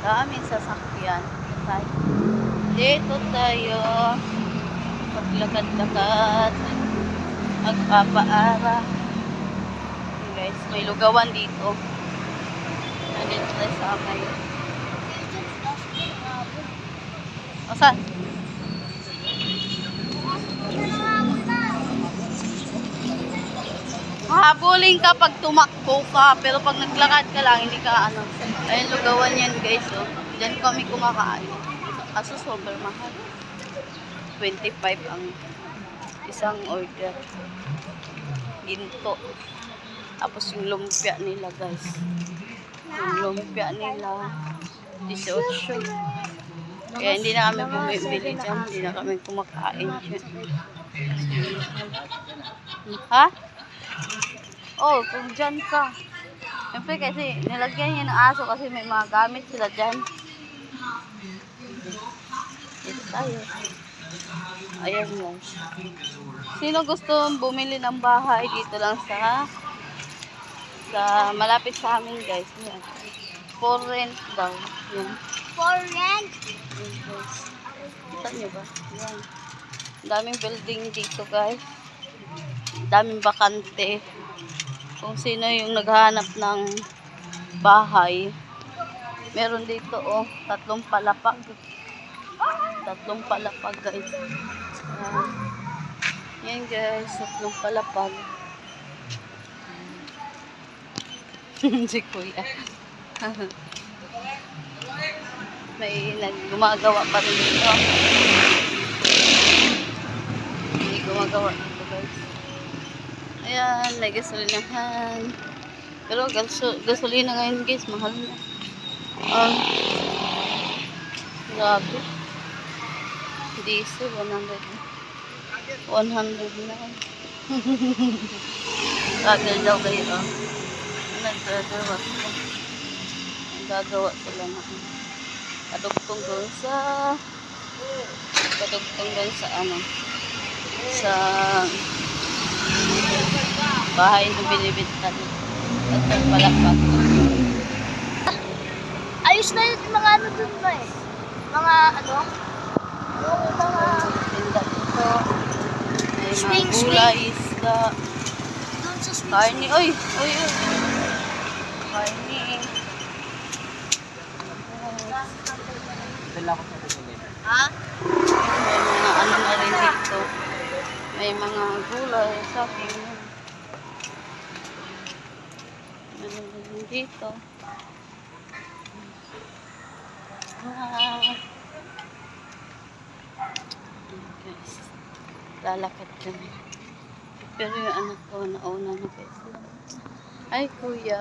Daming sasakyan. Dito tayo. Maglakad-lakad. Magpapaara. Guys, may lugawan dito. Nandito tayo sa amay. O, saan? Habulin ka pag tumakbo ka, pero pag naglakad ka lang, hindi ka ano. Ayun, lugawan yan guys, oh. Diyan kami kumakain. Kaso sobrang mahal. 25 ang isang order. Ginto. Tapos yung lumpia nila guys. Yung lumpia nila 18. Kaya hindi na kami bumibili dyan. Hindi na kami kumakain dyan. Ha? Oh, kung dyan ka. Siyempre kasi nilagyan niya ng aso kasi may mga gamit sila dyan. Dito tayo. Ayan guys. Sino gusto bumili ng bahay dito lang sa malapit sa amin guys. Yan. For rent daw. Yan. For rent? Yan guys. Kita nyo ba? Yan. Daming building dito guys. Daming bakante. Kung sino yung naghahanap ng bahay, meron dito oh, 3 palapag. 3 palapag guys. Yan guys, 3 palapag. Si kuya. May gumagawa pa rin dito. May gumagawa dito guys. Ayan, may gasolinahan. Pero gasolina ngayon guys, mahal na. Grabe. Diesel, 100 na. Tagal daw kayo. Nagagawa sila. Nagagawa sila na. Kadugtong doon sa ano. Sa bahay na binibintan. At palapag. Ayos na yung mga ano dun ba eh? Mga ano? Yung mga... Tinda dito. May mga Swing. gulay, isda. Dun sa swing. Karni. Oy! Karni. Ha? May mga ano na rin dito. May mga gulay, saging. Ano na rin dito. Guys, lalakad kami. Pero yung anak ko nauna na guys. Ay kuya.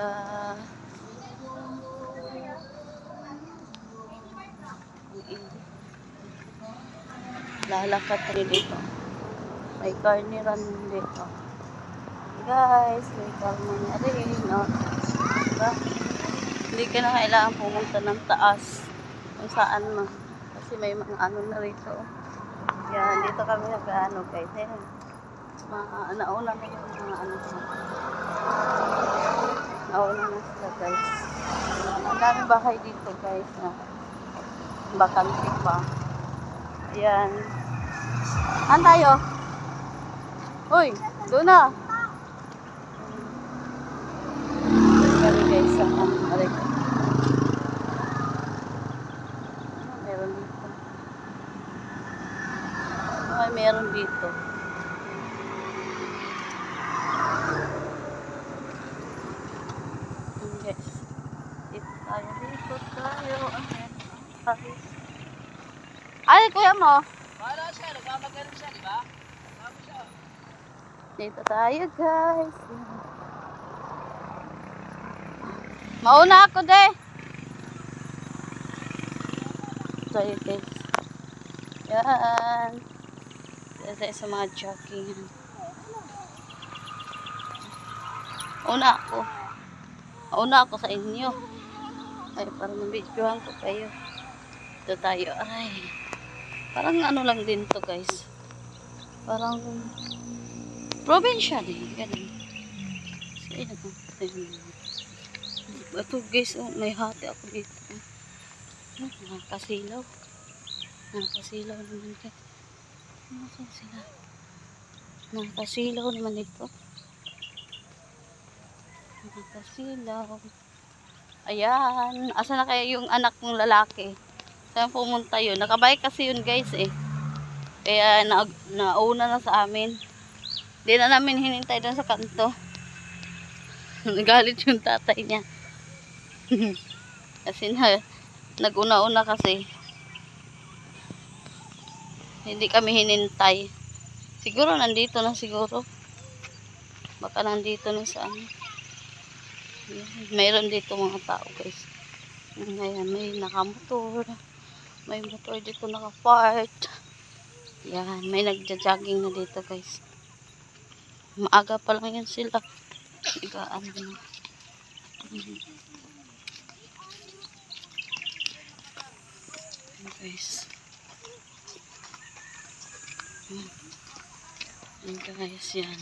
Lalakad kami dito. May karniran dito. Guys, may karne na rin. No? Diba? Hindi ka na kailangan pumunta ng taas kung saan mo. Kasi may mga ano na rito. Yan, dito kami nag-ano guys. Ayan. Nauna na yung mga ano. Nauna na sila guys. Ang daming bahay dito guys. Bakante pa. Ayan. Saan tayo? Uy, doon na. Kami guys sa aray ko. Meron dito. Ay, meron dito. Yes. Dito tayo. Ay, kuya mo. Wala siya, nagmamagaling siya, di ba? Dito tayo guys. Mauna ako de. Tayo guys. Yan. Tayo sa mga jogging. Una ako sa inyo. Ay, parang nabidyohan ko kayo. Dito tayo. Aray. Parang ano lang din to guys. Parang probinsya din. Ganun. So, ito guys, oh, may hati ako dito. Nakakasilaw. Nakakasilaw naman guys. Nasaan sila? Nakakasilaw naman ito. Nakakasilaw. Ayan. Asa na kaya yung anak ng lalaki? Saan pumunta yun? Nakabike kasi yun guys eh. Kaya nauna na sa amin. Di na namin hinintay doon sa kanto. Nagalit yung tatay niya. Kasi naguna-una kasi. Hindi kami hinintay. Siguro nandito na siguro. Baka nandito na sa ano. Mayroon dito mga tao guys. Ngayon may nakamotor. May motor dito naka-park. Yan, may nagja-jogging na dito guys. Maaga pa lang yan sila. Igaan na. Guys. Yan guys, yan.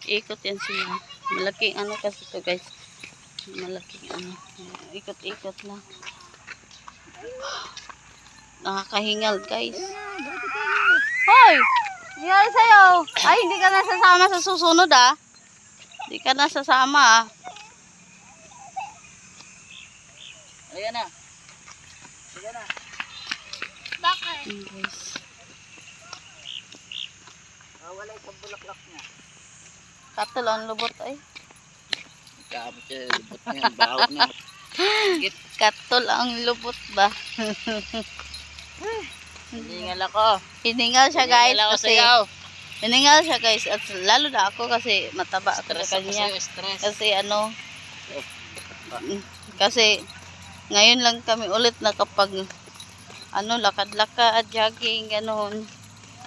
Ikot yan sila. Malaking ano kasi to guys. Malaking ano. Ikot-ikot lang. Nakakahingal guys. Hoy! Nangyari sa'yo? Ay, hindi ka na sasama sa susunod ah. Hindi ka na sasama ah. Ayan na. Ayan na. Bakit? Guys. Wala yung bulaklak niya. Katol ang lubot ay. Kabot siya, lubot niya, bahaw niya. Katol ang lubot ba? Hiningal ako. Hiningal siya guys Hiningal ako kasi. sa'yo. Hiningal siya guys. At lalo na ako kasi mataba ako Stress sa ako kanya. sa'yo, stress. Kasi ano. Kasi ngayon lang kami ulit na kapag ano, lakad-lakad, jogging, gano'n.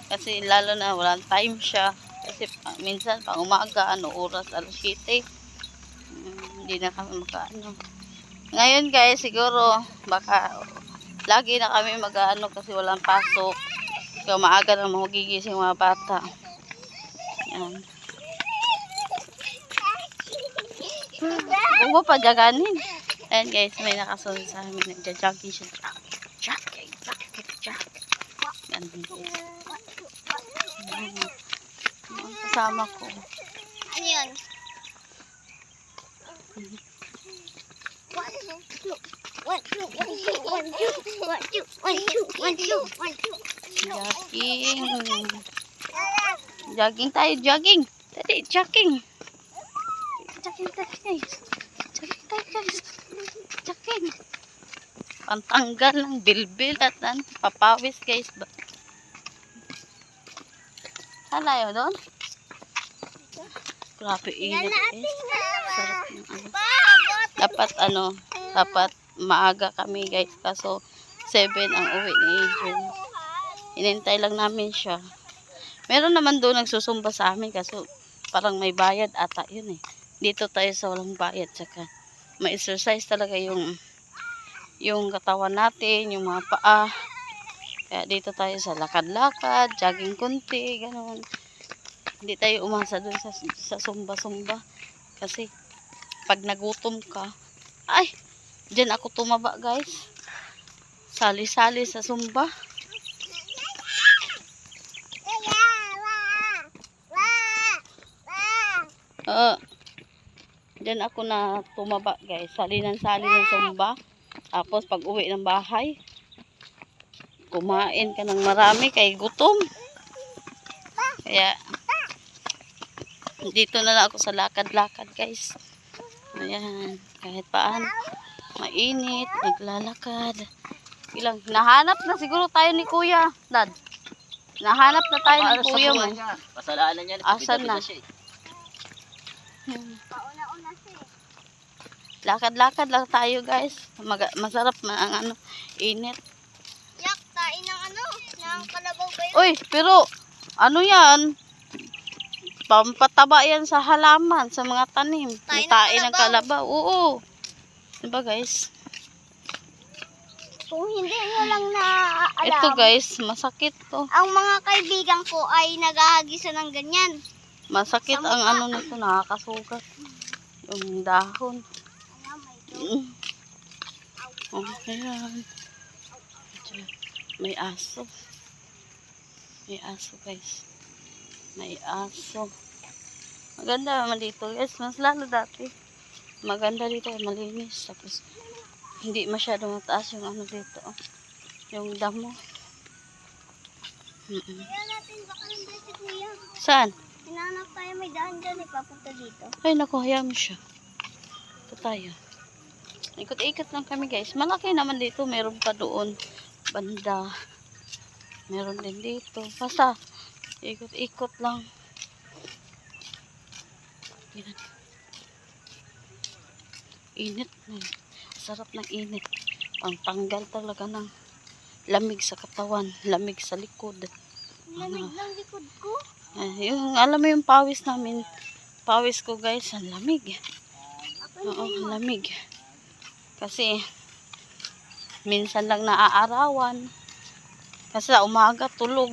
Kasi lalo na walang time siya. Kasi minsan pang umaga, ano, oras, alas 7. Hindi na kami makaano. Ngayon guys, siguro, baka lagi na kami mag-ano kasi walang pasok. Kaya maaga na magigising mga bata. Yan. Huwag mo pa jaganin. Ayan guys, may nakasunod sa amin. Nagja-jogging siya. Jogging. Ganun guys. Ang kasama ko. Ano yun? Jogging. Jogging tayo, jogging. Tadi, jogging. Jogging tayo guys. Jogging tayo guys. Jogging. Pantanggal ng bilbil at papawis guys. Halayo doon? Grabe init guys. Sarap ng ano. Dapat maaga kami guys. Kaso 7 ang uwi ni Adrian. Inintay lang namin siya. Meron naman doon nagsusumba sa amin kaso parang may bayad ata yun eh. Dito tayo sa walang bayad. Tsaka ma-exercise talaga yung katawan natin, yung mga paa. Kaya dito tayo sa lakad-lakad, jogging konti, gano'n. Hindi tayo umasa doon sa sumba-sumba. Kasi pag nagutom ka, ay, dyan ako tumaba guys. Sali-sali sa sumba. Dyan ako na tumaba guys. Sali ng sumba. Tapos pag uwi ng bahay, kumain ka ng marami kay gutom. Kaya dito na lang ako sa lakad-lakad guys. Ayan, kahit paano mainit, naglalakad. Bilang nahanap na siguro tayo ni Kuya, Dad. Nahanap na tayo ni Kuya mo. Pasalanan niya. Asan na? Pauna-una siya. Lakad-lakad lang tayo guys. Masarap ang ano, init. Yak, tain ng ano? Ng kalabaw ba yun? Uy, pero ano yan? Pampataba yan sa halaman, sa mga tanim. Tae ng Tae ng kalabaw. kalabaw. Oo. Diba guys? Kung hindi nyo lang naaalam, Ito guys, masakit to. ang mga kaibigan ko ay naghahagisa ng ganyan. Masakit Sa ang mukha. ano nito, nakakasugat. Yung dahon. Ano, may Oh, ayan. May aso. May aso guys. May aso. Maganda naman dito guys. Mas lalo dati. Maganda dito. Malinis. Tapos hindi masyadong mataas yung ano dito. Yung damo. Kaya natin baka nandun si Kuya. Saan? Hinanap tayo may daan dyan eh, papunta dito. Ay naku, hayaan mo siya. Ito tayo. Ikot-ikot lang kami guys. Malaki naman dito. Meron pa doon. Banda. Meron din dito. Basta ikot-ikot lang. Yan. Init na. Sarap ng init. Pangtanggal talaga ng lamig sa katawan. Lamig sa likod. Lamig lang likod ko. Yung, alam mo yung pawis namin. Pawis ko guys. Ang lamig. Oo, ang lamig. Kasi minsan lang naaarawan. Kasi sa umaga tulog.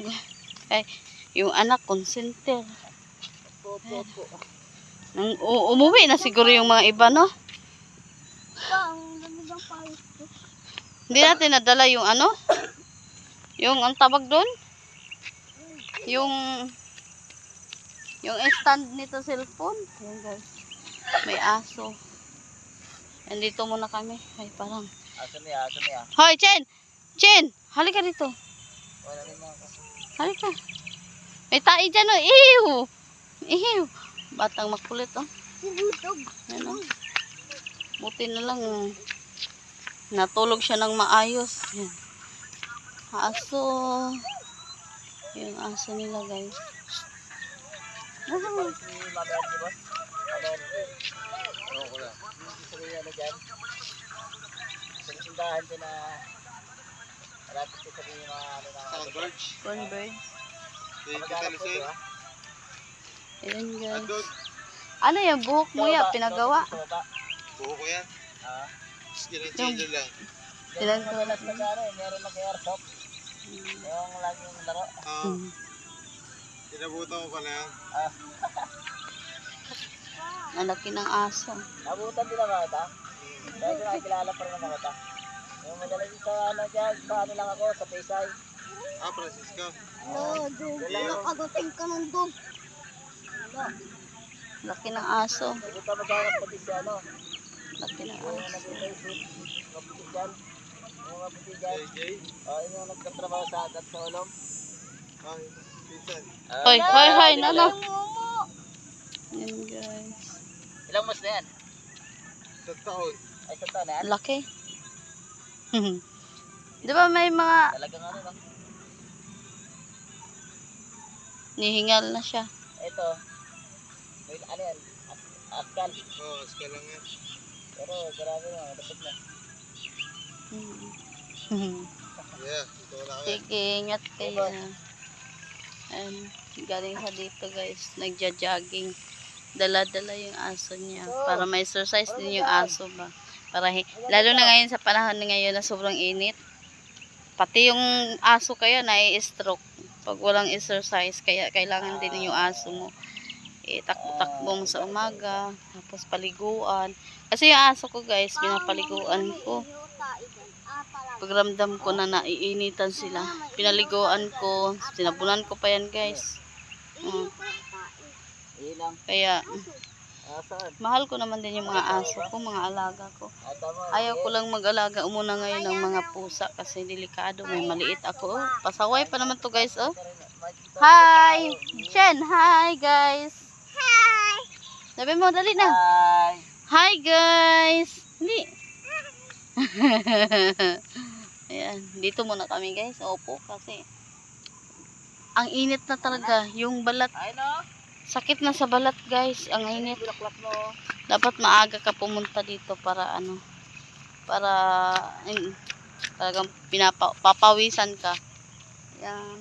Yung anak konsenter. Nang umuwi na siguro yung mga iba, no? Pa, ang lamig ang pawis ko. Hindi natin nadala yung ano? Yung ang tawag doon? Yung stand nito cellphone. Ayan guys. May aso. Andito muna kami. Ay parang. Aso niya. Hoy, Chen! Chen! Halika dito. Wala rin mga kasi. Halika. May tai dyan, oh. Ew! Ew! Batang makulit, oh. Sinutog. Ano? Buti na lang natulog siya ng maayos. Yan. Aso. Yung aso nila guys. Si Mami Angie ba? Mami Angie. Ewan ko lang. Sabihin ano dyan? Sa tindahan dyan na malapit ko sabihin yung mga ano na Cornbird. kamag-anak ko, di ba? Ayan guys. Ano yung buhok mo yan? Pinagawa? Sa baba. Buho ko yan. Ah. Ginachilo lang. Yan yung madalas na ano eh. Meron mag-airsoft. Yung laging laro. Hmm. Kinabutan ko pala yan. Ang laki ng aso. Nabutan din naman ito. Dahil ko nakikilala pa rin naman ito. Yung madalas sa ano dyan, sa ano lang ako, sa Paysay. Francisco. No, dog. Nakagutin ka ng dog. Laki ng aso. Hindi ka maghanap pati si ano. Laki ng Yung aso. nag-Facebook. Maputi dyan. Yung maputi dyan. JJ. Yung mga nagkatrabaho sa agat sa Olom. Ah, pinsan. Hoy, hoy, hoy, nano. Ang momo. Ayan guys. Ilang mas na yan? Sa taon. Ay, sa taon na yan? Laki. Di ba may mga Talagang ano lang. nihingal na siya. Ito. May ano yan? Askal. Oo, aska lang yan. Pero grabe naman, dapat na. Yeah, ito wala ko yan. Sige, ingat kayo. And galing sa dito guys, nagja-jogging. Dala-dala yung aso niya para may exercise din yung aso ba. Para lalo na ngayon sa panahon na ngayon na sobrang init. Pati yung aso kaya na-stroke pag walang exercise, kaya kailangan din yung aso mo takbo mo sa umaga, tapos paliguan. Kasi yung aso ko guys, pinapaliguan ko. Pagramdam ko na naiinitan sila, pinaliguan ko, sinabunan ko pa yan guys. Ilang. Kaya Saan? mahal ko naman din yung mga aso ko, mga alaga ko. Tama. Ayaw ko lang mag-alaga muna ngayon ng mga pusa kasi delikado, may maliit ako. Oh, pasaway pa naman to guys, oh. Hi! Chen, hi guys! Hi! Sabi mo, dali na. Hi! Hi guys! Hindi. Ayan, dito muna kami guys. Opo, kasi ang init na talaga. Yung balat, Ay no? sakit na sa balat guys. Ang init. Bulaklak mo. Dapat maaga ka pumunta dito para ano, para talagang papawisan ka. Yan.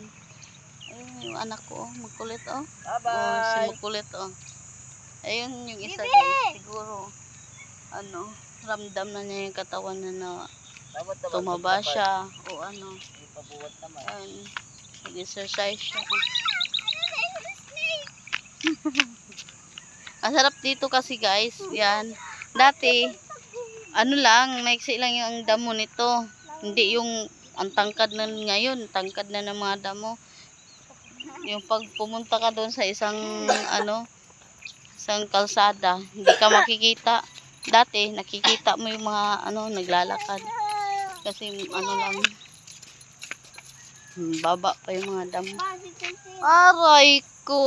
Ayun yung anak ko, oh, makulit oh. Oh, si Bye-bye! makulit oh. Ayun yung isa guys, siguro ano, ramdam na niya yung katawan na Dapat naman, tumaba dapat. siya o ano. Ipabuhat naman. Ayun, nag-exercise siya. Ang sarap dito kasi guys, yan. Dati, ano lang, maiksi lang yung damo nito. Hindi yung ang tangkad na ngayon, tangkad na ng mga damo. Yung pag pumunta ka doon sa isang isang kalsada, hindi ka makikita. Dati nakikita mo yung mga naglalakad. Kasi lang, baba pa yung mga damo. Aray ko.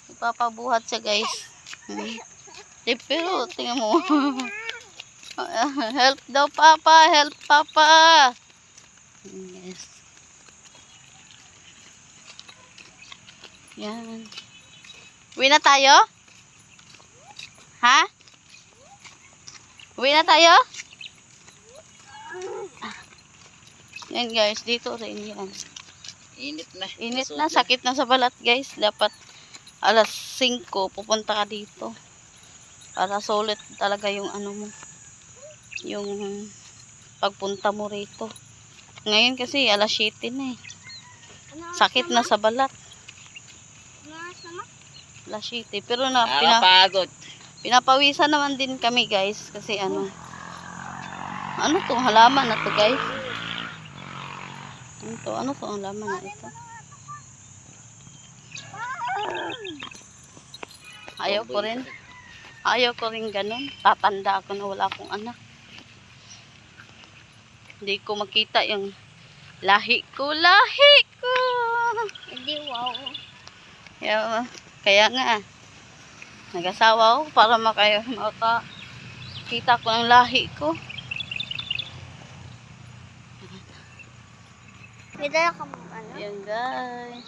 Magpapabuhat siya, guys. Pero tingnan mo. Help daw, papa, help, papa. Yes. Yan. Uwi na tayo? Ha? Uwi na tayo? Yan, guys, dito rin yan. Init na. Init na, sakit na sa balat, guys. Dapat alas 5 pupunta ka dito. Para solid talaga yung mo. Yung pagpunta mo rito. Ngayon kasi alas 7 na eh. Sakit na sa balat. Alas 7. Pero Nakakapagod. pinapawisan naman din kami, guys. Kasi to? Halaman na to, guys. Ano to ang halaman na ito? Ayaw ko rin ganun. Tatanda ako na wala akong anak. Hindi ko makita yung lahi ko. Hindi, wow. Kaya nga, nag-asawa ako para makakita ko ng lahi ko. May dala ka mo, Ayan, guys.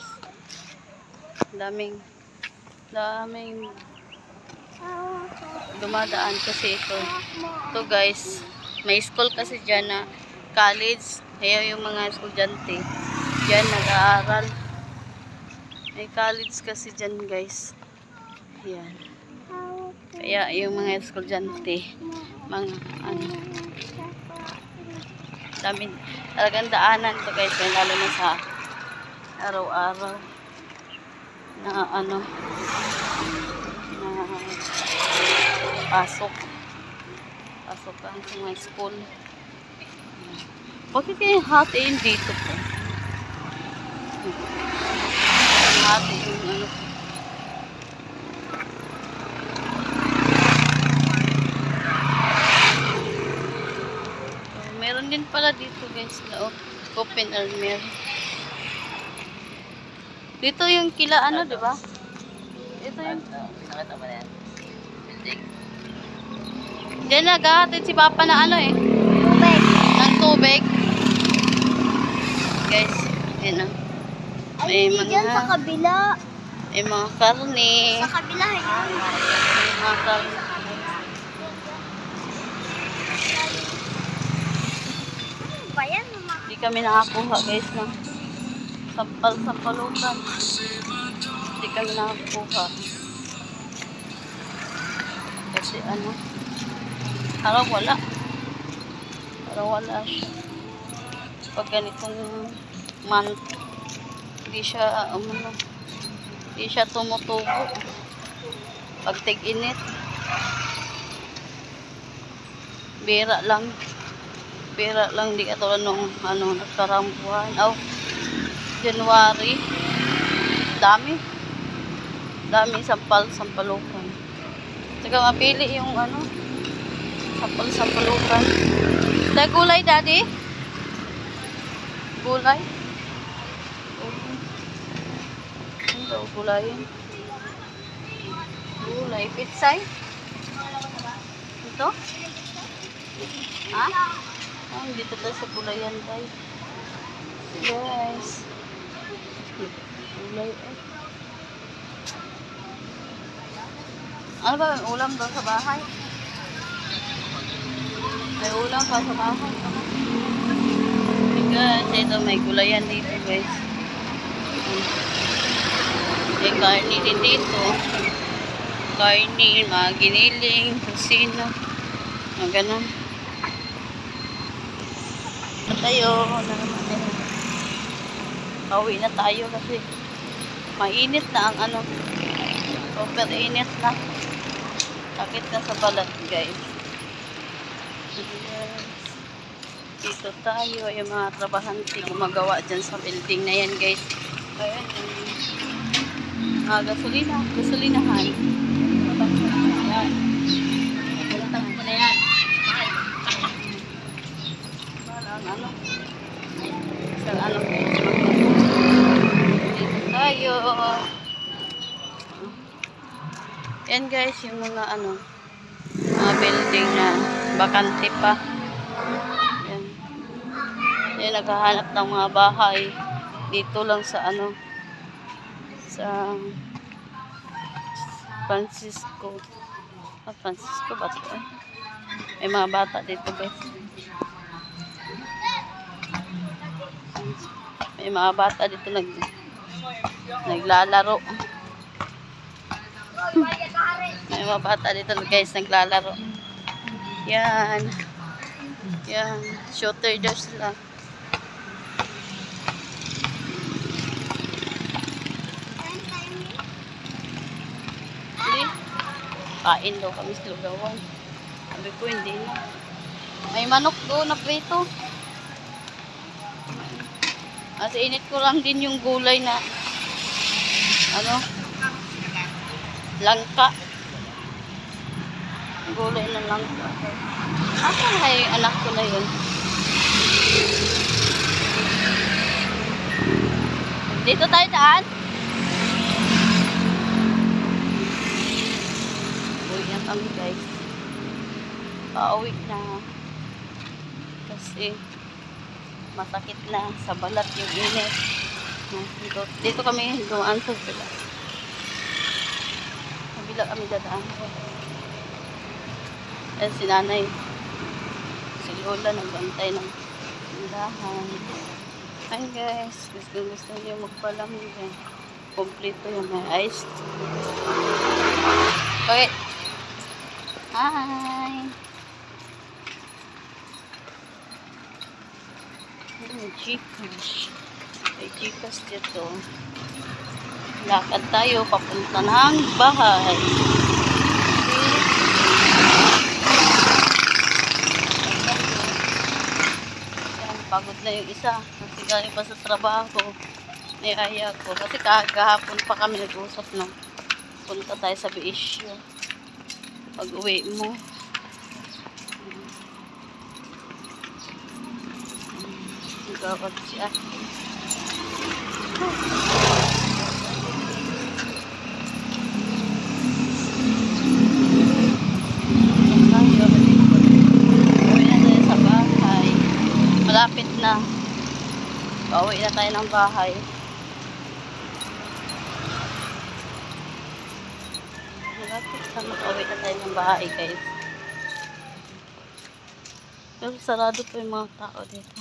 Daming dumadaan kasi ito. Ito, guys. May school kasi dyan na college. Kaya yung mga estudyante dyan nag-aaral. May college kasi dyan, guys. Ayan. Kaya yung mga estudyante, mga talagang daanan to, guys. Lalo na sa araw-araw na na pasok ka sa mga school. Bakit kayo hatiin dito po? Hati yung meron din pala dito, guys, na open air meron. Dito yung kila di ba? Ito yung Nakita mo na yan. Building. diyan naghahatid si Papa na Tubig. ng tubig. Guys, yan Ay, hindi dyan sa kabila. may mga karne. Sa kabila yun. May mga karne. Ano ba yan, mama? Hindi kami nakakuha, guys, ng sampal-sampalukan. Hindi kami nakakuha. Kasi parang wala siya. Pag ganitong month, hindi siya tumutubo. Pag tig-init, bira lang di katulad nung nagkarang buwan. January, dami sampalukan. Saka mapili yung sampalukan. Dahil gulay, daddy? Gulay? Ano daw gulayin? Gulay, pitsay? Ito? Ha? Dito tayo sa gulayan, guys. Gulay, Ano ba? May ulam doon sa bahay? May ulam pa sa bahay. Guys, ito may gulayan dito, guys. May karne din dito. Karne, mga giniling, kusina. Mga ganun. Tayo. Pauwi na tayo kasi mainit na ang super init na. Sakit na sa balat, guys. Yes. Dito tayo, yung mga trabahante gumagawa dyan sa building na yan, guys. Ayan, gasolinahan. Ayan. Tatakbo mo na yan. Ano? Dito tayo. Yan guys, yung mga mga building na bakante pa. Yan. Yan, naghahanap ng mga bahay. Dito lang sa sa Francisco. Francisco ba ito? May mga bata dito guys. May mga bata dito naglalaro. May mga bata dito guys naglalaro. Yan. Yan. Shooter daw sila. Hindi. Kain daw kami sa lugawan. Sabi ko hindi na. May manok doon na prito. As init ko lang din yung gulay na langka. Gulay na langka. Asan na yung anak ko na yun? Dito tayo daan. Uwi na kami guys. Pauwi na. Kasi masakit na sa balat yung init. Dito kami dumaan sa sila. Kabila kami dadaan. Ayan si nanay. Si Lola nagbantay ng tindahan. Hi guys. Gusto niyo magpalamig. Kompleto yung may ice. Okay. Hi. Gcash. May Gcash dito. Lakad tayo papunta ng bahay. Yan, pagod na yung isa. Kasi galing pa sa trabaho. May aya ko. Kasi kahapon pa kami nag-usap na punta tayo sa Biisyo. Pag uwi mo. Gawad siya. Uwi na tayo sa bahay. Malapit na. Pauwi na tayo ng bahay. Malapit na. Pauwi na tayo ng bahay guys. Pero sarado po yung mga tao dito.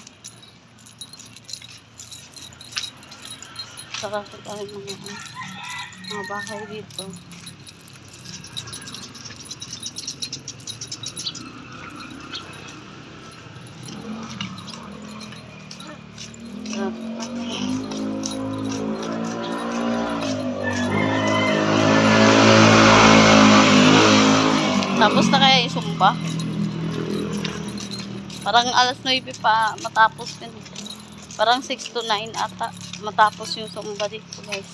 Sarado tayo mga bahay dito. Tapos na kaya yung sumba? Parang alas 9 pa matapos din. Parang 6 to 9 ata matapos yung sumba dito guys.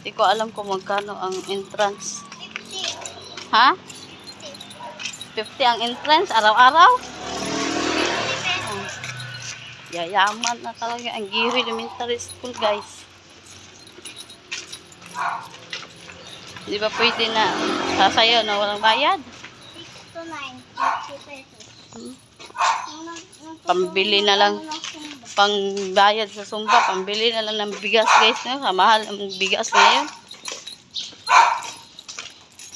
Hindi ko alam kung magkano ang entrance. Ha? 50 ang entrance araw-araw? Oh. Yayaman na talaga ang Giro Elementary School guys. Di ba pwede na sasayaw na walang bayad? 6 to 9, 50 pesos. Pambili na lang, pangbayad sa sumba, pambili na lang ng bigas guys, no? Mahal ang bigas ngayon.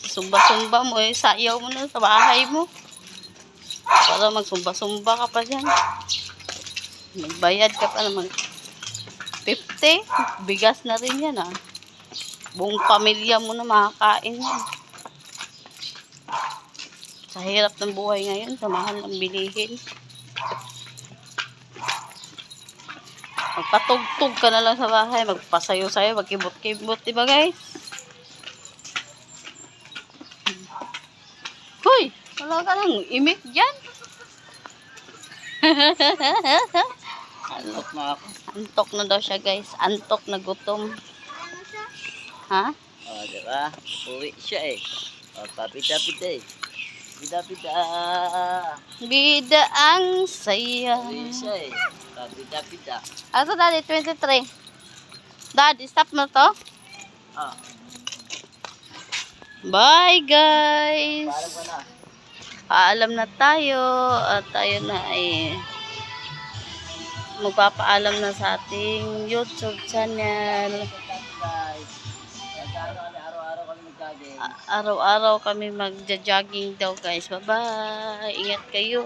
Sumba-sumba mo, sayaw mo na sa bahay mo. Para magsumba-sumba ka pa dyan. Magbayad ka pa naman. 50, bigas na rin yan Buong pamilya mo na makakain yan. Sa hirap ng buhay ngayon, sa mahal ng bilihin. Magpatugtog ka na lang sa bahay, magpasayo-sayo, magkibot-kibot, diba guys? Wala ka lang imik dyan. Antok na ako. Antok na daw siya guys. Antok na gutom. Ha? Oh, diba? Uwi siya eh. Oh, papita-pita eh. Pita-pita. Bida ang saya. Uwi siya eh. Papita-pita. Ato daddy, 23. Daddy, stop mo to. Ah, Bye guys. parang ka na. Paalam na tayo. At tayo na ay magpapaalam na sa ating YouTube channel. Guys, araw-araw kami mag-jogging. Araw-araw kami magja-jogging daw guys. Bye-bye. Ingat kayo.